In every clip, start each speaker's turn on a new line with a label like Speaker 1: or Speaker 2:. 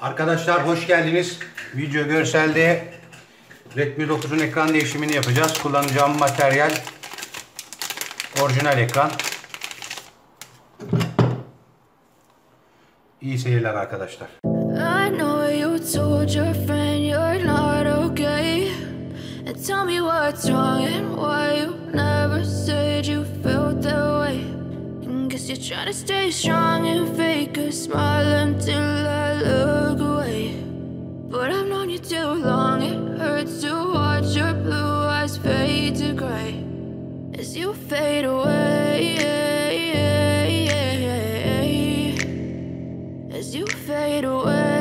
Speaker 1: Arkadaşlar hoş geldiniz. Video görselde Redmi 9'un ekran değişimini yapacağız. Kullanacağım materyal orijinal ekran. İyi seyirler arkadaşlar.
Speaker 2: I know you told your friend you're not okay, and tell me what's wrong and why you never said you felt that way. And guess you're trying to stay strong and fake a smile until I look away. But I've known you too long, it hurts to watch your blue eyes fade to gray as you fade away, as you fade away.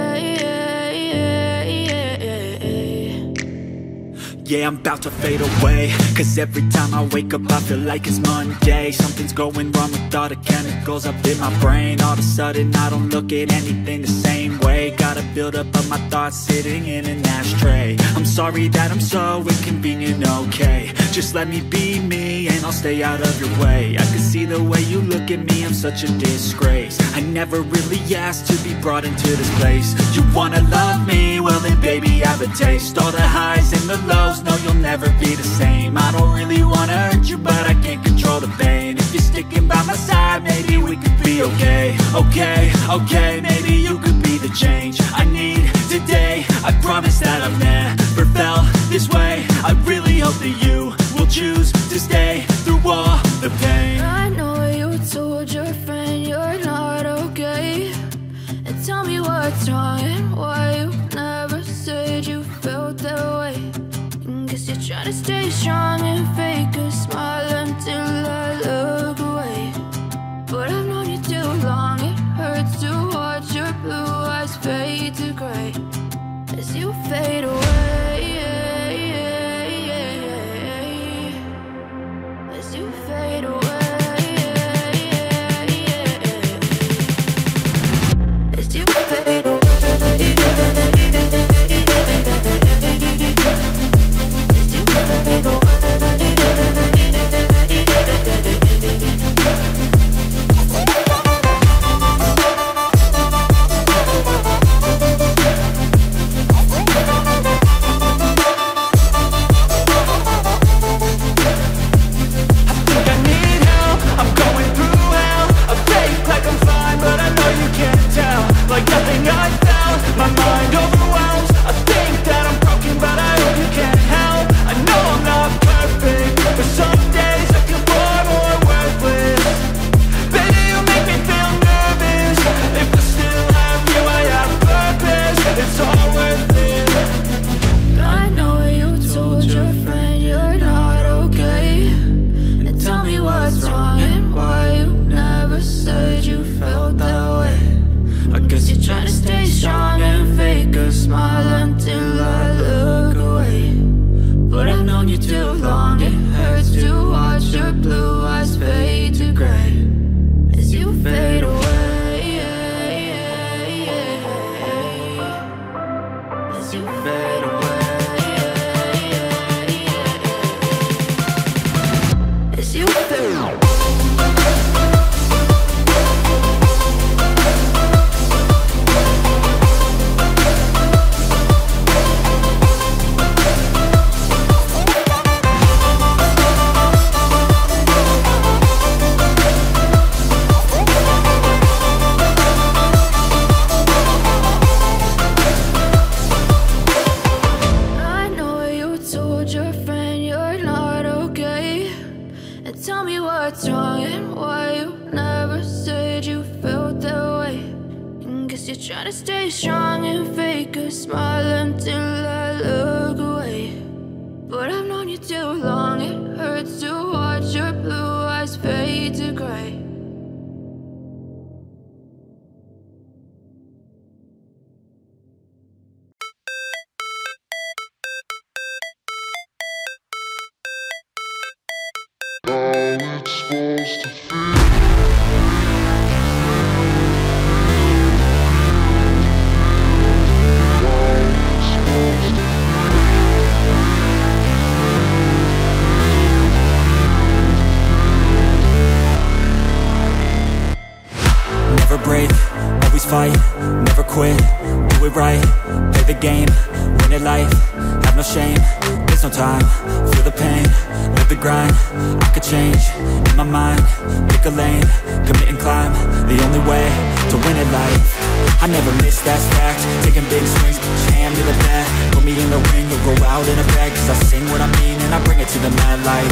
Speaker 3: Yeah, I'm about to fade away, cause every time I wake up I feel like it's Monday. Something's going wrong with all the chemicals up in my brain. All of a sudden I don't look at anything the same way. Gotta build up of my thoughts sitting in an ashtray. I'm sorry that I'm so inconvenient, okay. Just let me be me and I'll stay out of your way. I can see the way you look at me, I'm such a disgrace. I never really asked to be brought into this place. You wanna love me? Well then baby have a taste. All the highs and the lows, no, you'll never be the same. I don't really wanna hurt you, but I can't control the pain. If you're sticking by my side, maybe we could be okay. Okay, maybe you could be the change I need today. I promise that I've never felt this way. I really hope that you will choose to stay through all the pain.
Speaker 2: I know you told your friend you're not okay, and tell me what's wrong and why you never said you felt that way. Guess you're trying to stay strong and fake a smile until I look away. But I've known you too long, it hurts to watch your blue eyes fade to gray as you fade away, as you fade away, as you fade away.
Speaker 3: do it right, play the game, win it life, have no shame, there's no time, feel the pain, live the grind, I could change, in my mind, pick a lane, commit and climb, the only way to win it life. I never miss, that's fact, taking big swings, put your hand to the bat, put me in the ring, you'll go out in a bag, cause I sing what I mean and I bring it to the mad light.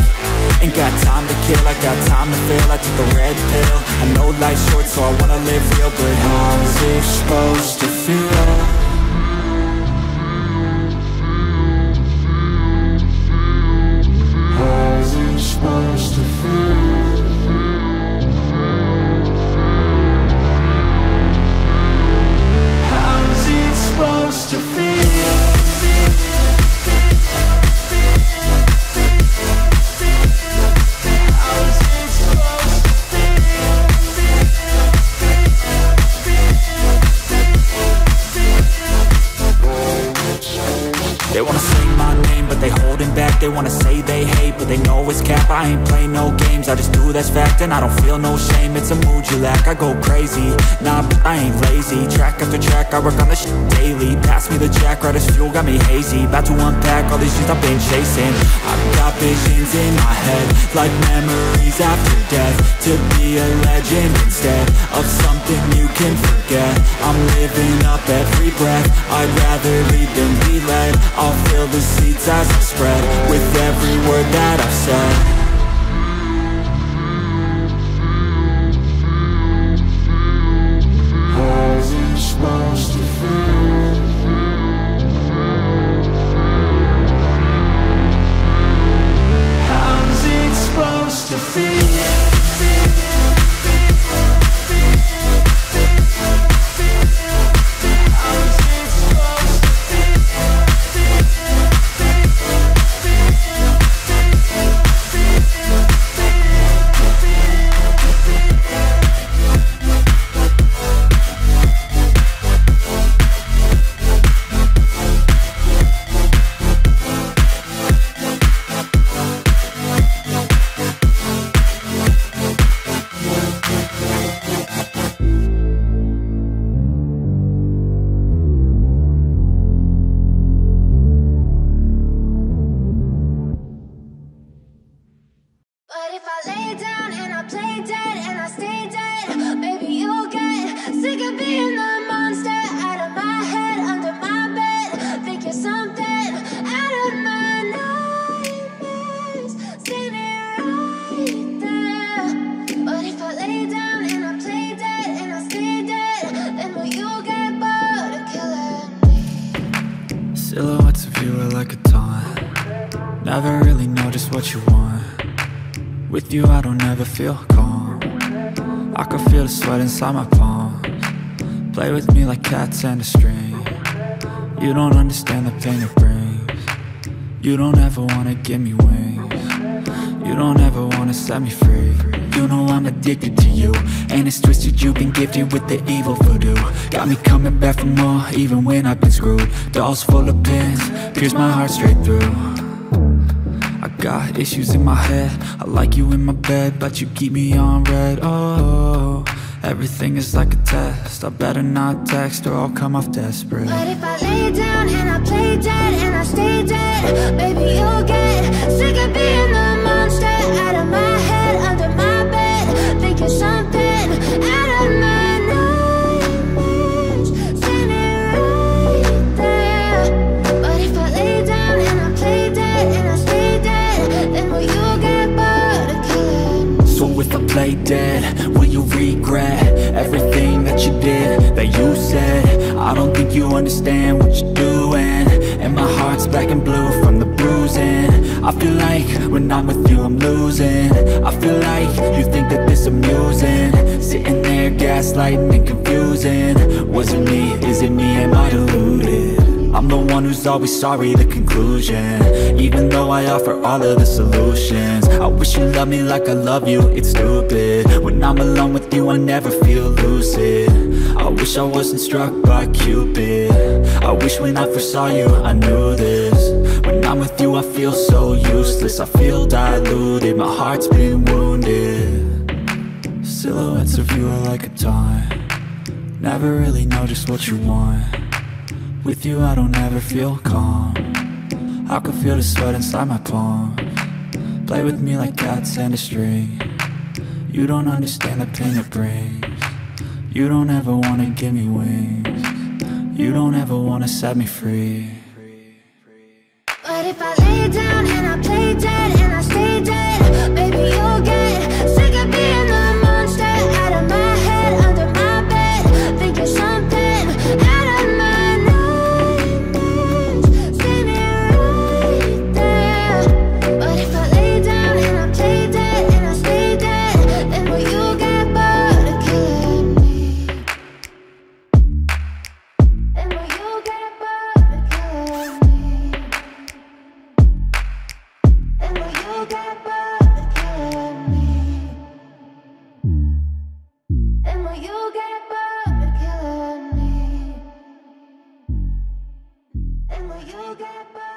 Speaker 3: Ain't got time to kill, I got time to feel, I took the red pill, I know life's short so I wanna live real, but how's it supposed to feel? How's it supposed to feel? How's it supposed to feel? They wanna say my name, but they holding back. They wanna say they hate, but they know it's cap. I ain't play no games, I just do that's fact. And I don't feel no shame, it's a mood you lack. I go crazy, nah, but I ain't lazy. Track after track, I work on this shit daily. Pass me the jack, right as fuel, got me hazy. About to unpack all these things I've been chasing. I've got visions in my head, like memories after death. To be a legend instead of something you can forget. I'm living up every breath, I'd rather lead than be led. I'll fill the seats as I spread with every word that I've said. How's it supposed to feel? How's it supposed to feel? Silhouettes of you are like a taunt. Never really know just what you want. With you I don't ever feel calm. I can feel the sweat inside my palms. Play with me like cats and a string. You don't understand the pain it brings. You don't ever wanna give me wings. You don't ever wanna set me free. You know I'm addicted to you, and it's twisted, you've been gifted with the evil voodoo. Got me coming back for more, even when I've been screwed. Dolls full of pins, pierce my heart straight through. I got issues in my head, I like you in my bed, but you keep me on red. Oh, everything is like a test, I better not text or I'll come off desperate.
Speaker 2: But if I lay down and I play dead and I stay dead, baby you'll get sick of being the monster out of my head, under my bed, thinking something out of my nightmares, standing right there. But if I lay down and I play dead and I stay dead, then will you get bored of killing me?
Speaker 3: So if I play dead, will you regret everything that you did, that you said? I don't think you understand what you're doing, and my heart's black and blue from the bruising. I feel like when I'm with you I'm losing. I feel like you think that this amusing, sitting there gaslighting and confusing. Was it me? Is it me? Am I deluded? I'm the one who's always sorry, the conclusion, even though I offer all of the solutions. I wish you loved me like I love you, it's stupid. When I'm alone with you I never feel lucid. I wish I wasn't struck by Cupid. I wish when I first saw you I knew this. When I'm with you I feel so useless, I feel diluted, my heart's been wounded. Silhouettes of you are like a taunt. Never really know just what you want. With you I don't ever feel calm. I can feel the sweat inside my palm. Play with me like cats and a string. You don't understand the pain it brings. You don't ever wanna give me wings. You don't ever wanna set me free.
Speaker 2: But if I lay down and I play dead and I stay dead, baby, you'll get sick of being the monster out of my head, under my bed, thinking something out of my nightmares. See me right there. But if I lay down and I play dead and I stay dead, then will you get bored of killing me? Then will you get bored of killing me? And will you get bored of killing me? And will you get bored of killing me? And will you get bored?